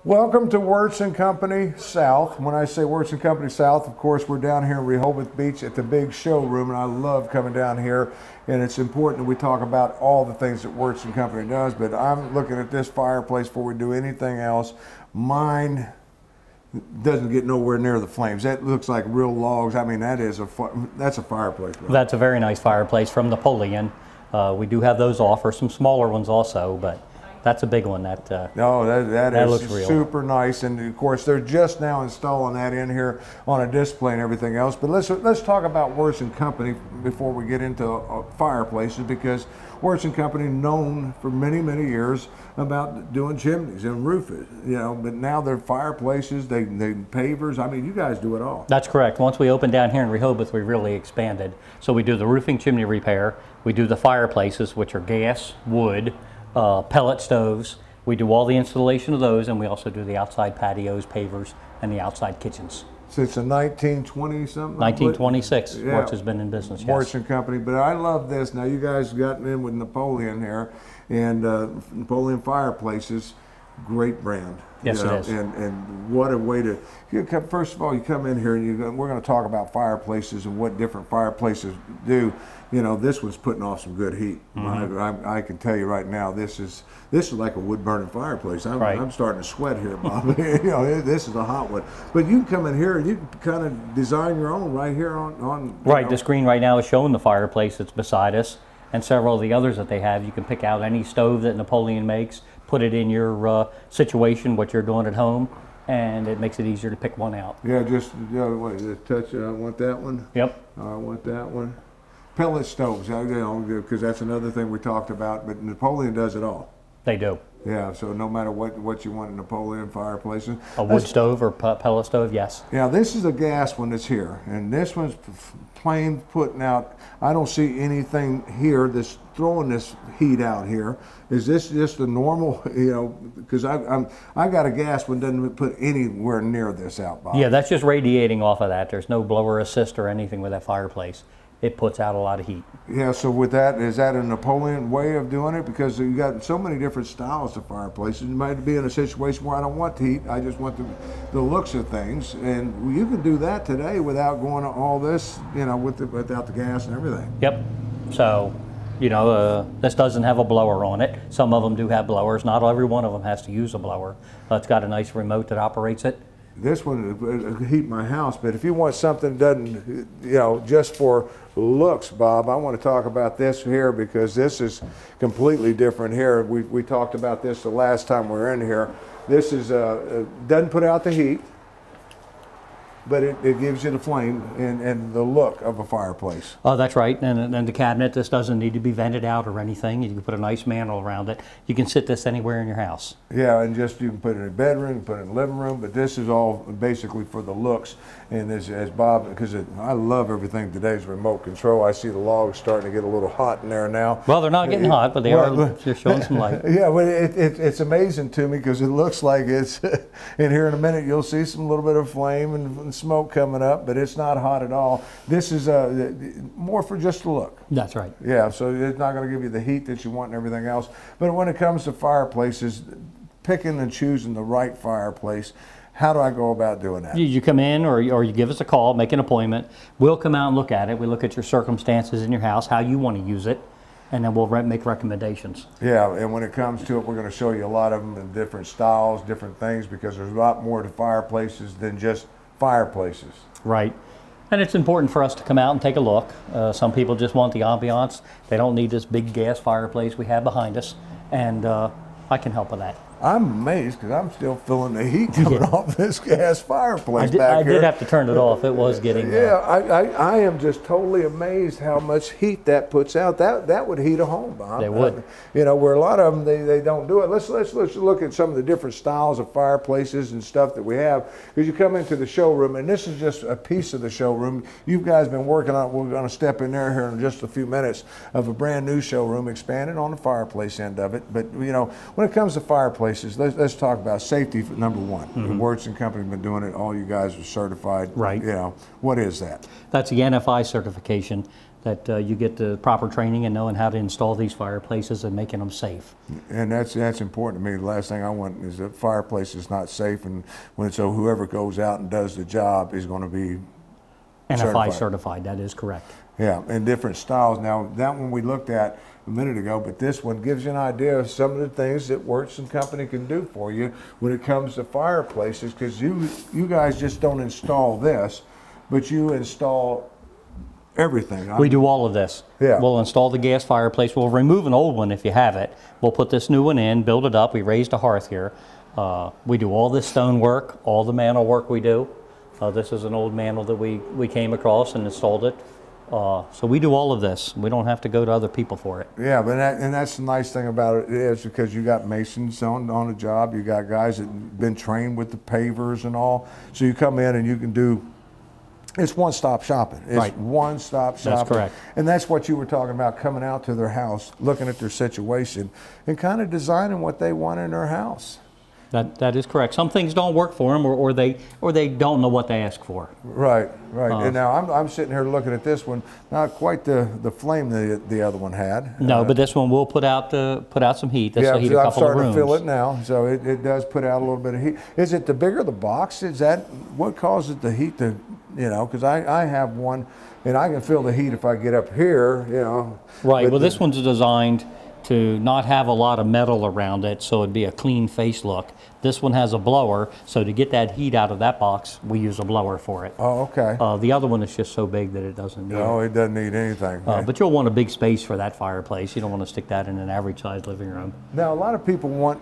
Welcome to Wertz and Company South. When I say Wertz and Company South, of course, we're down here in Rehoboth Beach at the big showroom, and I love coming down here. And it's important that we talk about all the things that Wertz and Company does. But I'm looking at this fireplace before we do anything else. Mine doesn't get nowhere near the flames. That looks like real logs. I mean, that's a fireplace. Right? That's a very nice fireplace from Napoleon. We do have those offer, some smaller ones also, but that's a big one. That that looks is real. Super nice, and of course they're just now installing that in here on a display and everything else. But let's talk about Wertz and Company before we get into fireplaces, because Wertz and Company known for many years about doing chimneys and roofers, but now they're fireplaces, they pavers. I mean, you guys do it all. That's correct. Once we opened down here in Rehoboth, we really expanded. So we do the roofing chimney repair, we do the fireplaces, which are gas, wood, pellet stoves. We do all the installation of those, and we also do the outside patios, pavers, and the outside kitchens. Since the 1920 something? 1926, yeah. Wertz has been in business, yes. Wertz and Company, but I love this. Now you guys gotten in with Napoleon here, and Napoleon Fireplaces, great brand. Yes, it is. And what a way to, first of all, you come in here and we're going to talk about fireplaces and what different fireplaces do. This one's putting off some good heat. Mm-hmm. I can tell you right now, this is like a wood burning fireplace. I'm starting to sweat here, Bob. This is a hot one. But you can come in here and you can kind of design your own right here on Right, the screen right now is showing the fireplace that's beside us and several of the others that they have. You can pick out any stove that Napoleon makes, put it in your situation, what you're doing at home, and it makes it easier to pick one out. Yeah, just touch. I want that one. Yep. I want that one. Pellet stoves, because that's another thing we talked about. But Napoleon does it all. They do. Yeah, so no matter what you want in Napoleon fireplaces. A wood stove or pellet stove, yes. Yeah, this is a gas one that's here, and this one's plain putting out. I don't see anything here that's throwing this heat out here. Is this just a normal, because I got a gas one doesn't put anywhere near this out, Bob. Yeah, that's just radiating off of that. There's no blower assist or anything with that fireplace. It puts out a lot of heat. Yeah, so with that, is that a Napoleon way of doing it? Because you got so many different styles of fireplaces. You might be in a situation where I don't want heat, I just want the looks of things. And you can do that today without going to all this, without the gas and everything. Yep. So, this doesn't have a blower on it. Some of them do have blowers. Not every one of them has to use a blower. It's got a nice remote that operates it. This one will heat my house, but if you want something that doesn't, just for looks, Bob, I want to talk about this here, because this is completely different here. We talked about this the last time we were in here. This is doesn't put out the heat, but it gives you the flame and the look of a fireplace. Oh, that's right. And the cabinet, this doesn't need to be vented out or anything. You can put a nice mantle around it. You can sit this anywhere in your house. Yeah, and you can put it in a bedroom, put it in the living room, but this is all basically for the looks. And as Bob, because I love everything today's remote control. I see the logs starting to get a little hot in there now. Well, they're not getting hot, but they are just showing some light. Yeah, but it's amazing to me, because it looks like it's, and here in a minute you'll see some little bit of flame and smoke coming up, but it's not hot at all. This is more for just the look. That's right. Yeah, so it's not going to give you the heat that you want and everything else. But when it comes to fireplaces, picking and choosing the right fireplace, how do I go about doing that? You come in or you give us a call, make an appointment. We'll come out and look at it. We look at your circumstances in your house, how you want to use it, and then we'll make recommendations. Yeah, and when it comes to it, we're going to show you a lot of them in different styles, different things, because there's a lot more to fireplaces than just fireplaces. Right. And it's important for us to come out and take a look. Some people just want the ambiance. They don't need this big gas fireplace we have behind us, and I can help with that. I'm amazed, because I'm still feeling the heat coming off this gas fireplace back here. I did have to turn it off. It was getting... Yeah, I am just totally amazed how much heat that puts out. That would heat a home, Bob. They would. Where a lot of them, they don't do it. Let's look at some of the different styles of fireplaces and stuff that we have. Because you come into the showroom, and this is just a piece of the showroom. You guys been working on, we're going to step in there here in just a few minutes, of a brand new showroom, expanded on the fireplace end of it. But, when it comes to fireplaces, let's talk about safety for number one. Mm-hmm. Wertz and Company have been doing it. All you guys are certified. Right. What is that? That's the NFI certification. that you get the proper training and knowing how to install these fireplaces and making them safe. And that's important to me. The last thing I want is a fireplace is not safe, and so whoever goes out and does the job is going to be NFI certified. That is correct. Yeah, and different styles. Now, that one we looked at a minute ago, but this one gives you an idea of some of the things that Wertz and Company can do for you when it comes to fireplaces, because you guys just don't install this, but you install everything. We do all of this. Yeah. We'll install the gas fireplace. We'll remove an old one if you have it. We'll put this new one in, build it up. We raised a hearth here. We do all this stone work, all the mantle work we do. This is an old mantle that we came across and installed it. So we do all of this. We don't have to go to other people for it. Yeah, but that's the nice thing about it is because you got masons on a job. You got guys that been trained with the pavers and all. So you come in and you can do. It's one-stop shopping. It's right. One-stop shopping. That's correct. And that's what you were talking about, coming out to their house, looking at their situation, and kind of designing what they want in their house. That is correct. Some things don't work for them, or they don't know what they ask for. Right. And now I'm sitting here looking at this one, not quite the flame the other one had. No, but this one will put out some heat. This yeah, will heat so a couple I'm starting of rooms. to feel it now. So it does put out a little bit of heat. Is it the bigger the box? Is that what causes the heat to, because I have one, and I can feel the heat if I get up here, Right. Well, this one's designed to not have a lot of metal around it, so it'd be a clean face look. This one has a blower, so to get that heat out of that box, we use a blower for it. Oh, okay. The other one is just so big that it doesn't need No, it doesn't need anything. But you'll want a big space for that fireplace. You don't want to stick that in an average-sized living room. Now, a lot of people want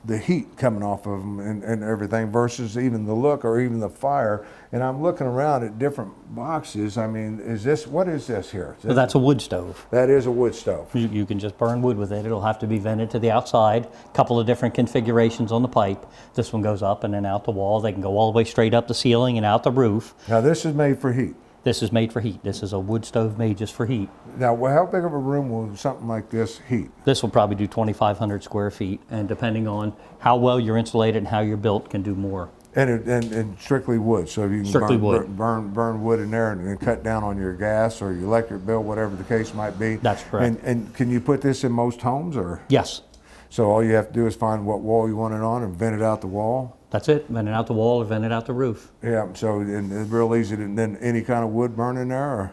the heat coming off of them and everything versus even the look or even the fire. And I'm looking around at different boxes. I mean, what is this here? So that's a wood stove. That is a wood stove. You can just burn wood with it. It'll have to be vented to the outside. A couple of different configurations on the pipe. This one goes up and then out the wall. They can go all the way straight up the ceiling and out the roof. Now this is made for heat. This is made for heat. This is a wood stove made just for heat. Now, how big of a room will something like this heat? This will probably do 2,500 square feet, and depending on how well you're insulated and how you're built, can do more. And strictly wood, so you can burn wood in there and cut down on your gas or your electric bill, whatever the case might be. That's correct. And can you put this in most homes, or? Yes. So all you have to do is find what wall you want it on and vent it out the wall? That's it. Vent it out the wall or vent it out the roof. Yeah, so and it's real easy to, then any kind of wood burn in there? Or?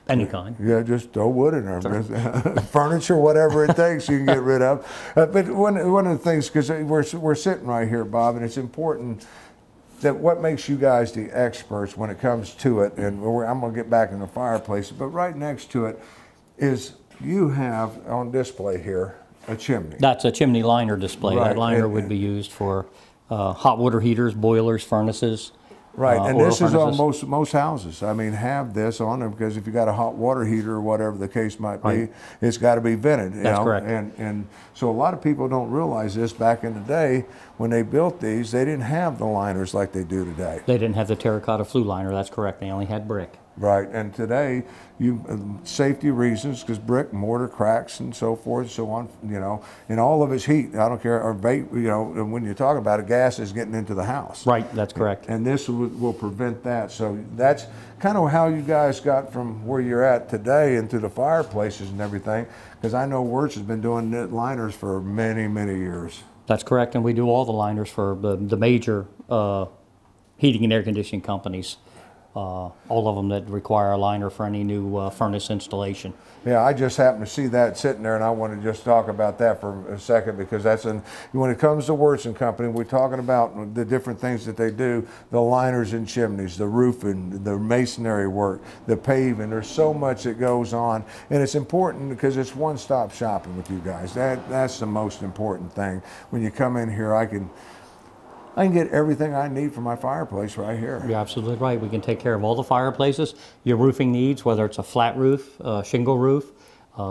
Any kind. Yeah, just throw wood in there. Furniture, whatever it takes, you can get rid of. But one of the things, because we're sitting right here, Bob, and it's important that what makes you guys the experts when it comes to it, and I'm going to get back in the fireplace, but right next to it is you have on display here a chimney. That's a chimney liner display. Right. That liner would be used for hot water heaters, boilers, furnaces. Right, and this is on furnaces. most houses. I mean, have this on them because if you got a hot water heater or whatever the case might be, Right. it's got to be vented. That's correct. And so a lot of people don't realize this. Back in the day, when they built these, they didn't have the liners like they do today. They didn't have the terracotta flue liner. That's correct. They only had brick. Right, and today, safety reasons, because brick, mortar cracks and so forth, so on, and all of it's heat. I don't care, or vape, and when you talk about it, gas is getting into the house. Right, that's correct. And this will prevent that. So that's kind of how you guys got from where you're at today into the fireplaces and everything, because I know Wertz has been doing knit liners for many, many years. That's correct, and we do all the liners for the major heating and air conditioning companies. All of them that require a liner for any new furnace installation. Yeah, I just happened to see that sitting there, and I want to just talk about that for a second, because when it comes to Wertz and Company, we're talking about the different things that they do, the liners and chimneys, the roofing, the masonry work, the paving. There's so much that goes on, and it's important because it's one-stop shopping with you guys. That's the most important thing. When you come in here, I can get everything I need for my fireplace right here. You're absolutely right. We can take care of all the fireplaces, your roofing needs, whether it's a flat roof, shingle roof,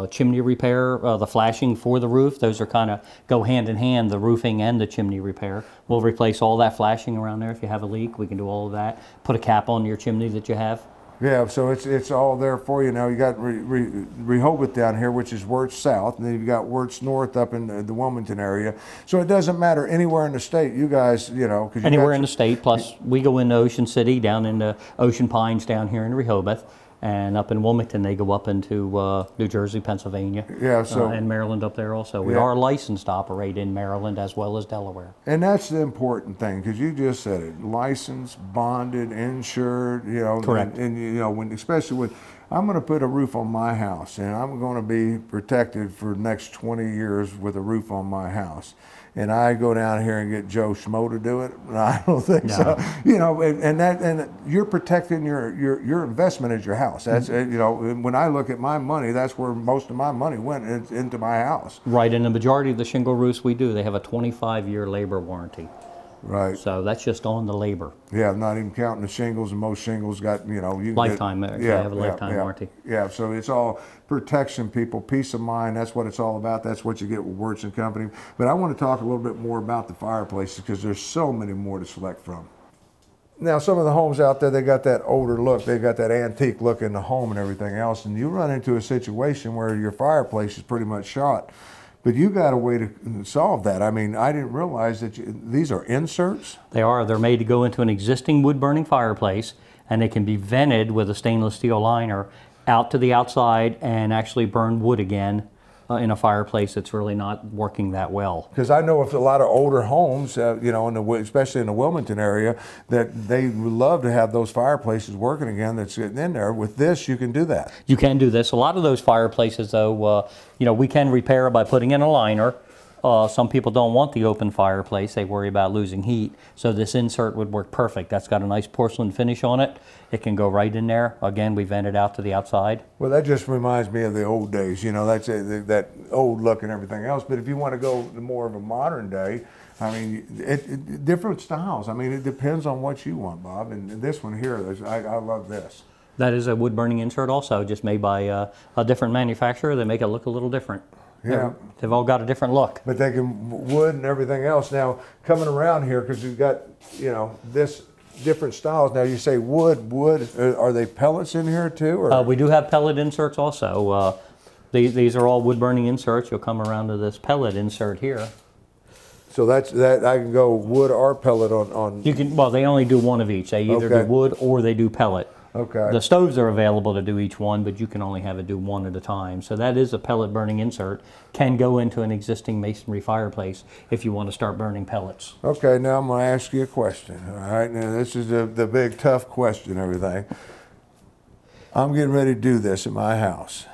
chimney repair, the flashing for the roof. Those are kind of go hand in hand, the roofing and the chimney repair. We'll replace all that flashing around there if you have a leak. We can do all of that. Put a cap on your chimney that you have. Yeah, so it's all there for you now. You got Rehoboth down here, which is Wertz South, and then you've got Wertz North up in the Wilmington area. So it doesn't matter anywhere in the state. You guys, cause anywhere in the state. Plus, we go into Ocean City, down into Ocean Pines down here in Rehoboth. And up in Wilmington, they go up into New Jersey, Pennsylvania, Yeah, so and Maryland up there also. We Yeah. are licensed to operate in Maryland as well as Delaware. and that's the important thing, because you just said it: licensed, bonded, insured. You know, Correct. And you know, when especially when I'm going to put a roof on my house, and I'm going to be protected for the next 20 years with a roof on my house. And I go down here and get Joe Schmo to do it. I don't think so. You know, and you're protecting your investment is your house. That's you know, when I look at my money, that's where most of my money went into my house. Right, and the majority of the shingle roofs we do, they have a 25-year labor warranty. Right. So that's just on the labor. Yeah, not even counting the shingles, and most shingles got, you know, you can Lifetime, get, they have a lifetime warranty. Yeah, so it's all protection, people, peace of mind. That's what it's all about. That's what you get with Wertz and Company. But I want to talk a little bit more about the fireplaces, because there's so many more to select from. Now, some of the homes out there, they got that older look. They got that antique look in the home and everything else. And you run into a situation where your fireplace is pretty much shot. But you got a way to solve that. I mean, I didn't realize that these are inserts. They are. They're made to go into an existing wood-burning fireplace, and they can be vented with a stainless steel liner out to the outside and actually burn wood again in a fireplace that's really not working that well. Because I know of a lot of older homes, you know, especially in the Wilmington area, that they would love to have those fireplaces working again that's sitting in there. With this, you can do that. You can do this. A lot of those fireplaces, though, you know, we can repair by putting in a liner. Some people don't want the open fireplace. They worry about losing heat. So this insert would work perfect. That's got a nice porcelain finish on it. It can go right in there. Again, we vent it out to the outside. Well, that just reminds me of the old days. You know, that's that old look and everything else. But if you want to go to more of a modern day, I mean, different styles. I mean, it depends on what you want, Bob. And this one here, I love this. That is a wood-burning insert also, just made by a different manufacturer. They make it look a little different. Yeah. They've all got a different look. But they can wood and everything else. Now, coming around here, because you've got, you know, this different styles. Now, you say wood. Are they pellets in here too? Or? We do have pellet inserts also. These are all wood-burning inserts. You'll come around to this pellet insert here. So that's that. I can go wood or pellet on. You can. Well, they only do one of each. They either do wood or they do pellet. Okay. The stoves are available to do each one, but you can only have it do one at a time. So that is a pellet burning insert. Can go into an existing masonry fireplace if you want to start burning pellets. Okay, now I'm going to ask you a question. All right, now this is the big tough question. Everything. I'm getting ready to do this at my house.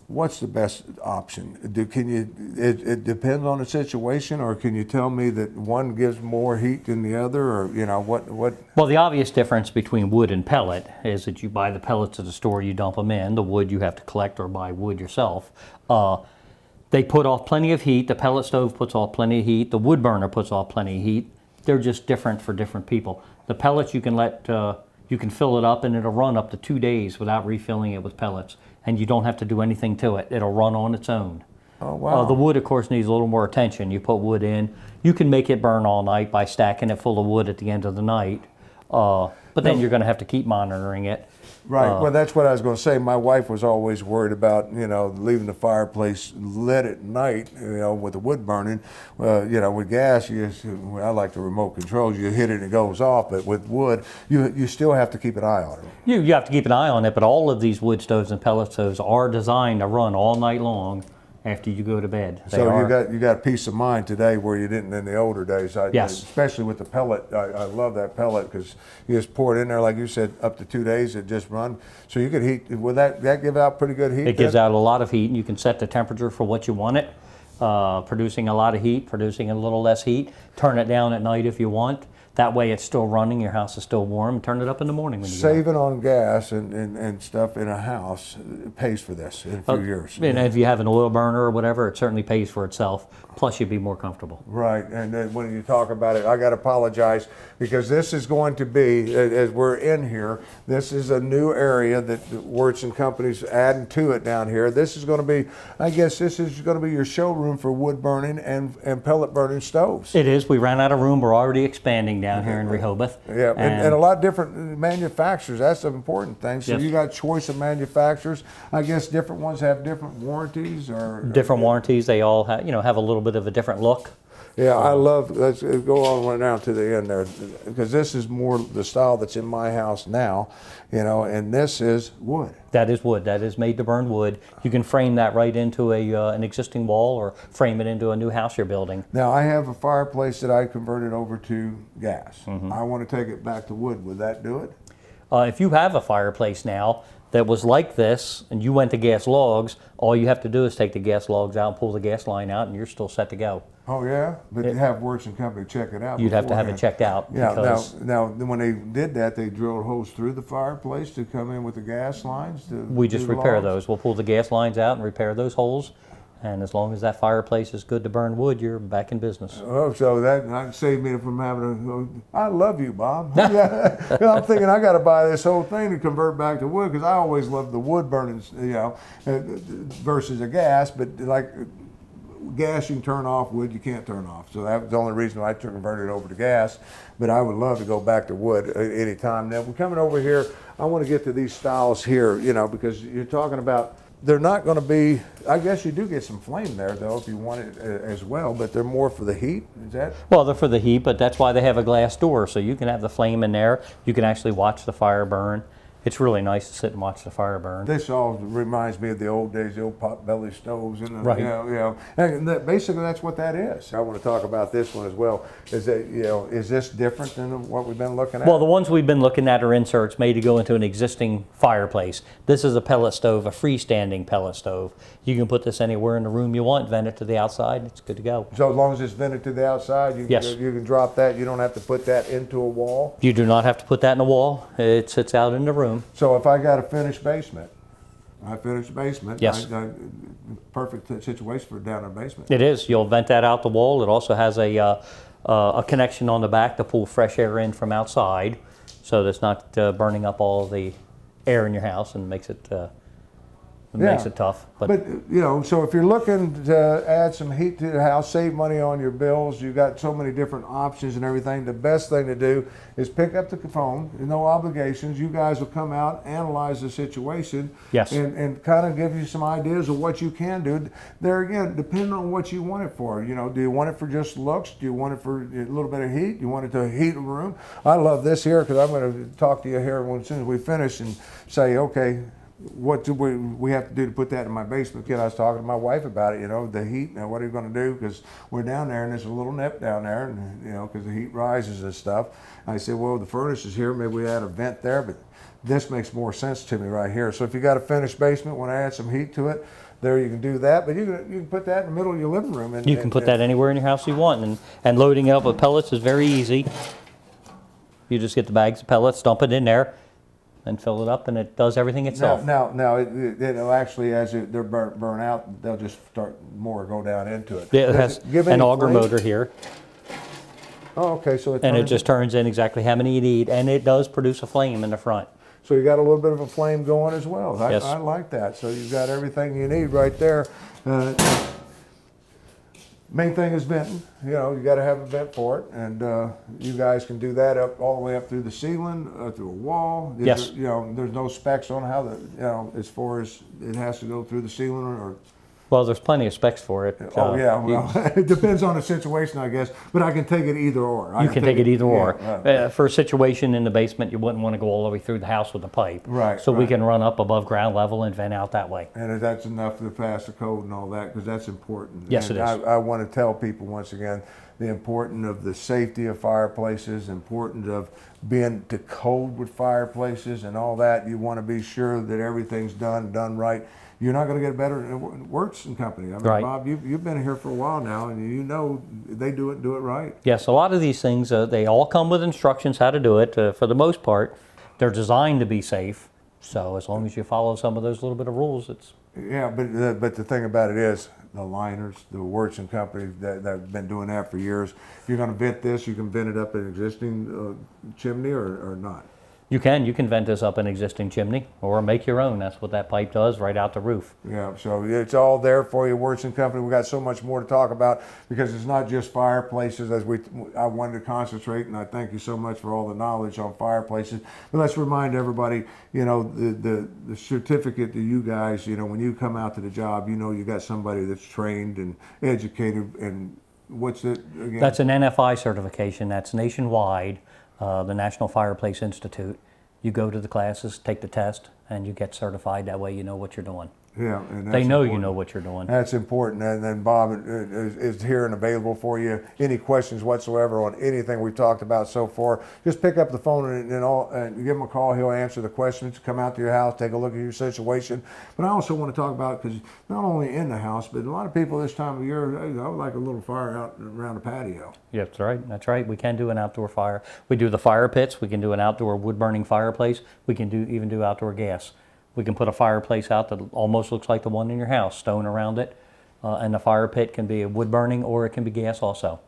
What's the best option? It depends on the situation, or can you tell me that one gives more heat than the other, or you know what? Well, the obvious difference between wood and pellet is that you buy the pellets at the store, you dump them in. The wood you have to collect or buy wood yourself. They put off plenty of heat. The pellet stove puts off plenty of heat. The wood burner puts off plenty of heat. They're just different for different people. The pellets you can fill it up and it'll run up to 2 days without refilling it with pellets. And you don't have to do anything to it. It'll run on its own. Oh, wow. The wood, of course, needs a little more attention. You put wood in. You can make it burn all night by stacking it full of wood at the end of the night. But then you're going to have to keep monitoring it. Right. Well, that's what I was going to say. My wife was always worried about, you know, leaving the fireplace lit at night, you know, with the wood burning. You know, with gas, I like the remote controls. You hit it and it goes off. But with wood, you still have to keep an eye on it. You have to keep an eye on it, but all of these wood stoves and pellet stoves are designed to run all night long after you go to bed. You got peace of mind today where you didn't in the older days. Yes. Especially with the pellet. I love that pellet because you just pour it in there, like you said, up to 2 days, it just run. So you could heat, will that give out pretty good heat? It gives out a lot of heat, and you can set the temperature for what you want it. Producing a lot of heat, producing a little less heat. Turn it down at night if you want. That way it's still running, your house is still warm. Turn it up in the morning when you get Saving on gas and stuff in a house pays for this in a few years. And if you have an oil burner or whatever, it certainly pays for itself. Plus you'd be more comfortable. Right, and then when you talk about it, I got to apologize because this is going to be, as we're in here, this is a new area that Wertz and Company's adding to it down here. This is going to be, I guess this is going to be your showroom for wood burning and pellet burning stoves. It is. We ran out of room. We're already expanding down here in Rehoboth. Yeah, and a lot of different manufacturers. That's the important thing. So you got choice of manufacturers. I guess different ones have different warranties or different warranties. They all have, have a little bit of a different look. Yeah, I love, let's go on right now to the end there, because this is more the style that's in my house now, you know, and this is wood. That is wood. That is made to burn wood. You can frame that right into an existing wall or frame it into a new house you're building. Now, I have a fireplace that I converted over to gas. I want to take it back to wood. Would that do it? If you have a fireplace now that was like this and you went to gas logs, all you have to do is take the gas logs out and pull the gas line out and you're still set to go. Oh, yeah? But you have Wertz and Company check it out. You'd have to have it checked out. Yeah, now, when they did that, they drilled holes through the fireplace to come in with the gas lines? We just repair those. We'll pull the gas lines out and repair those holes. And as long as that fireplace is good to burn wood, you're back in business. Oh, so that saved me from having I love you, Bob. Yeah. I'm thinking I got to buy this whole thing to convert back to wood, because I always loved the wood burning, you know, versus a gas. But like gas, you can turn off; wood, you can't turn off. So that was the only reason why I converted over to gas. But I would love to go back to wood anytime. Now, we're coming over here. I want to get to these styles here, you know, because you're talking about. They're not going to be, I guess you do get some flame there, though, if you want it as well, but they're more for the heat, is that? Well, they're for the heat, but that's why they have a glass door, so you can have the flame in there. You can actually watch the fire burn. It's really nice to sit and watch the fire burn. This all reminds me of the old days, the old pot-belly stoves. And right. You know, and basically that's what that is. I want to talk about this one as well. Is that, you know, is this different than what we've been looking at? Well, the ones we've been looking at are inserts made to go into an existing fireplace. This is a pellet stove, a freestanding pellet stove. You can put this anywhere in the room you want, vent it to the outside, it's good to go. So as long as it's vented to the outside, you can drop that. You don't have to put that into a wall? You do not have to put that in a wall. It sits out in the room. So if I got a finished basement, yes. Perfect situation for down in the basement. It is. You'll vent that out the wall. It also has a connection on the back to pull fresh air in from outside, so that's not burning up all the air in your house and makes it makes it tough. But you know, so if you're looking to add some heat to the house, save money on your bills, you've got so many different options and everything. The best thing to do is pick up the phone. No obligations. You guys will come out, analyze the situation, yes, and kind of give you some ideas of what you can do. There again, depending on what you want it for. You know, do you want it for just looks? Do you want it for a little bit of heat? Do you want it to heat a room? I love this here, because I'm going to talk to you here as soon as we finish and say, okay, what do we have to do to put that in my basement? Kid, I was talking to my wife about it, you know, the heat. Now, what are you going to do? Because we're down there and there's a little nip down there, and you know, because the heat rises and stuff. I said, well, the furnace is here. Maybe we add a vent there, but this makes more sense to me right here. So if you got a finished basement, want to add some heat to it, there you can do that. But you can put that in the middle of your living room. And you can put that anywhere in your house you want, and loading it up with pellets is very easy. You just get the bags of pellets, dump it in there, and fill it up, and it does everything itself. Now it'll actually, as they're burn out, they'll just start go down into it. Yeah, it has an auger motor here. Oh, okay, so it just turns in exactly how many you need, and it does produce a flame in the front. So you got a little bit of a flame going as well. Yes. I like that. So you've got everything you need right there. Main thing is venting. You know, you got to have a vent for it, and you guys can do that up all the way up through the ceiling, through a wall. Yes. You know, there's no specs on how as far as it has to go through the ceiling or. Well, there's plenty of specs for it. Oh yeah, well, it depends on the situation, I guess. But I can take it either or. You can take it either or. For a situation in the basement, you wouldn't want to go all the way through the house with a pipe. Right. So we can run up above ground level and vent out that way. And that's enough to pass the code and all that, because that's important. Yes, and it is. I want to tell people once again the importance of the safety of fireplaces, importance of being to code with fireplaces and all that. You want to be sure that everything's done right. You're not going to get better than Wertz and Company. I mean, right. Bob, you've been here for a while now, and you know they do it right. Yes, a lot of these things, they all come with instructions how to do it. For the most part, they're designed to be safe. So as long as you follow some of those little bit of rules, it's... Yeah, but the thing about it is, the liners, the Wertz and Company that have been doing that for years. If you're going to vent this, you can vent it up an existing chimney or not. You can vent this up an existing chimney or make your own. That's what that pipe does, right out the roof. Yeah, so it's all there for you, Wertz and Company. We got so much more to talk about, because it's not just fireplaces I wanted to concentrate, and I thank you so much for all the knowledge on fireplaces. But let's remind everybody, you know, the certificate to you guys, you know, when you come out to the job, you know you got somebody that's trained and educated and What's it again? That's an NFI certification. That's nationwide, the National Fireplace Institute. You go to the classes, take the test, and you get certified. That way you know what you're doing. Yeah, and They know important. you know what you're doing. That's important. And then Bob is here and available for you. Any questions whatsoever on anything we've talked about so far, just pick up the phone and give him a call. He'll answer the questions, come out to your house, take a look at your situation. But I also want to talk about, because not only in the house, but a lot of people this time of year, hey, I would like a little fire out around the patio. Yeah, that's right. That's right. We can do an outdoor fire. We do the fire pits. We can do an outdoor wood-burning fireplace. We can even do outdoor gas. We can put a fireplace out that almost looks like the one in your house, stone around it, and the fire pit can be a wood burning or it can be gas also.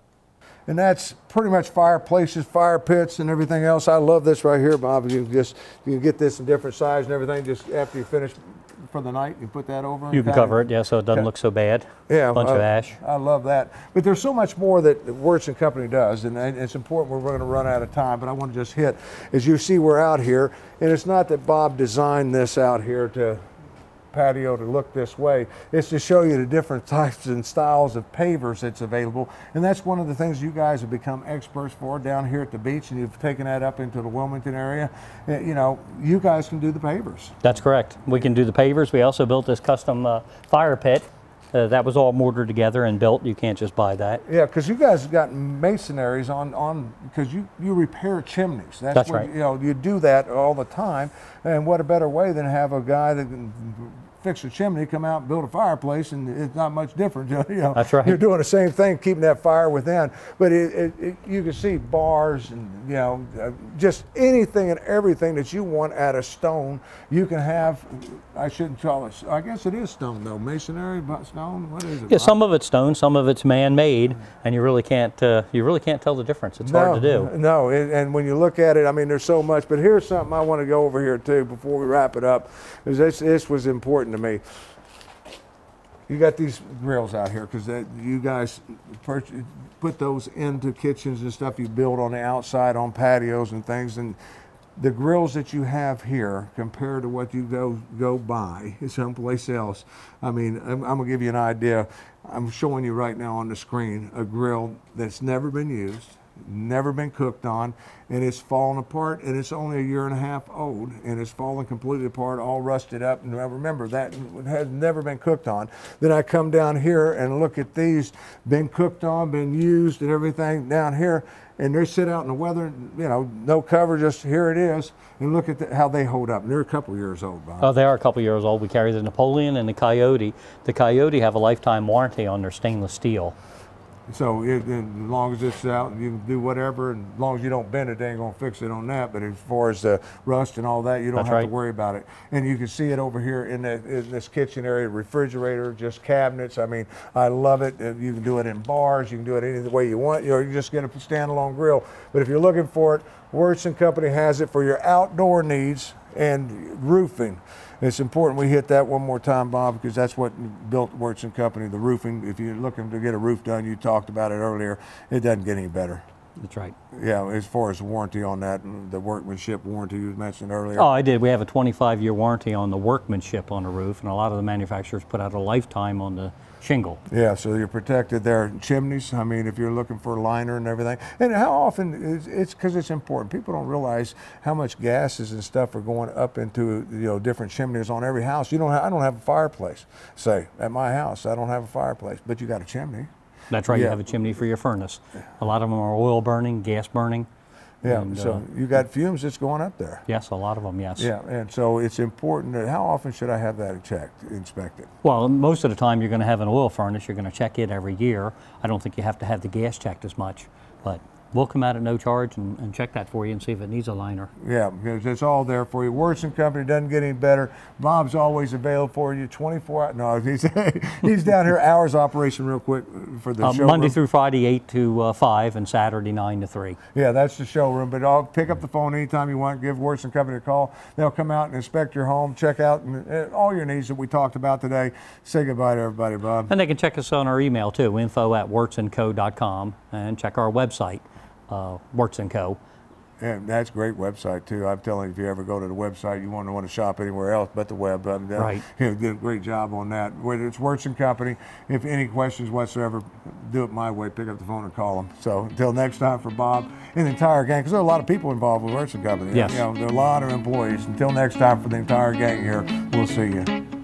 And that's pretty much fireplaces, fire pits, and everything else. I love this right here, Bob. You can get this in different size and everything. Just after you finish for the night, you put that over. You can cover it, yeah, so it doesn't look so bad. Yeah, bunch of ash. I love that. But there's so much more that Wertz and Company does, and it's important. We're going to run out of time, but I want to just hit. As you see, we're out here, and it's not that Bob designed this out here to patio to look this way. It's to show you the different types and styles of pavers that's available, and that's one of the things you guys have become experts for down here at the beach, and you've taken that up into the Wilmington area. You know, you guys can do the pavers. That's correct. We can do the pavers. We also built this custom fire pit. That was all mortared together and built. You can't just buy that. Yeah, because you guys have got masonaries on because you repair chimneys. That's what, right. You know, you do that all the time, and what a better way than have a guy that can fix a chimney, come out and build a fireplace, and it's not much different. You know, that's right. You're doing the same thing, keeping that fire within. But you can see bars and just anything and everything that you want out of stone, you can have. I shouldn't call it. I guess it is stone though. Masonry, stone. What is it? Yeah, some of it's stone, some of it's man-made, and you really can't tell the difference. It's hard to do. No, and when you look at it, I mean, there's so much. But here's something I want to go over here too before we wrap it up. This was important to me. You got these grills out here because you guys put those into kitchens and stuff you build on the outside on patios and things, and the grills that you have here compared to what you go buy someplace else. I mean, I'm gonna give you an idea. I'm showing you right now on the screen a grill that's never been used, never been cooked on, and it's fallen apart, and it's only 1.5 years old, and it's fallen completely apart, all rusted up. And I remember that has never been cooked on. Then I come down here and look at these, been cooked on, been used, and everything down here, and they sit out in the weather, no cover, just here it is, and look at how they hold up. And they're a couple years old, Bob. Oh, they are a couple years old. We carry the Napoleon and the Coyote. The Coyote have a lifetime warranty on their stainless steel. So as long as it's out, you can do whatever, and as long as you don't bend it, they ain't gonna fix it on that. But as far as the rust and all that, you don't have to worry about it. And you can see it over here in this kitchen area, refrigerator, just cabinets. I mean, I love it. You can do it in bars. You can do it any way you want. You just get a standalone grill. But if you're looking for it, Wertz and Company has it for your outdoor needs and roofing. It's important we hit that one more time, Bob, because that's what built Wertz and Company, the roofing. If you're looking to get a roof done, you talked about it earlier, it doesn't get any better. That's right. Yeah, as far as the warranty on that, the workmanship warranty you mentioned earlier. Oh, I did. We have a 25-year warranty on the workmanship on the roof, and a lot of the manufacturers put out a lifetime on the shingle. Yeah, so you're protected there. Chimneys, I mean, if you're looking for a liner and everything. And how often, it's because it's important. People don't realize how much gases and stuff are going up into, different chimneys on every house. I don't have a fireplace, say, at my house. I don't have a fireplace, but you got a chimney. That's right, you have a chimney for your furnace. A lot of them are oil burning, gas burning. Yeah, and, so you got fumes that's going up there. Yes, a lot of them, yes. Yeah, and so it's important that how often should I have that checked, inspected? Well, most of the time you're going to have an oil furnace. You're going to check it every year. I don't think you have to have the gas checked as much, but we'll come out at no charge and check that for you and see if it needs a liner. Yeah, because it's all there for you. Wertz and Company doesn't get any better. Bob's always available for you 24 hours. No, he's down here hours operation real quick for the showroom. Monday through Friday, 8 to 5, and Saturday, 9 to 3. Yeah, that's the showroom. But I'll pick up the phone anytime you want. Give Wertz and Company a call. They'll come out and inspect your home, check out all your needs that we talked about today. Say goodbye to everybody, Bob. And they can check us on our email, too, info@wertzandco.com, and check our website. Wertz & Co. And that's a great website too. I'm telling you, if you ever go to the website, you won't want to shop anywhere else but the web. Right. You know, did a great job on that. Whether it's Wertz and Company, if any questions whatsoever, do it my way. Pick up the phone and call them. So until next time, for Bob and the entire gang, because there are a lot of people involved with Wertz and Company. Yes. You know, there are a lot of employees. Until next time, for the entire gang here, we'll see you.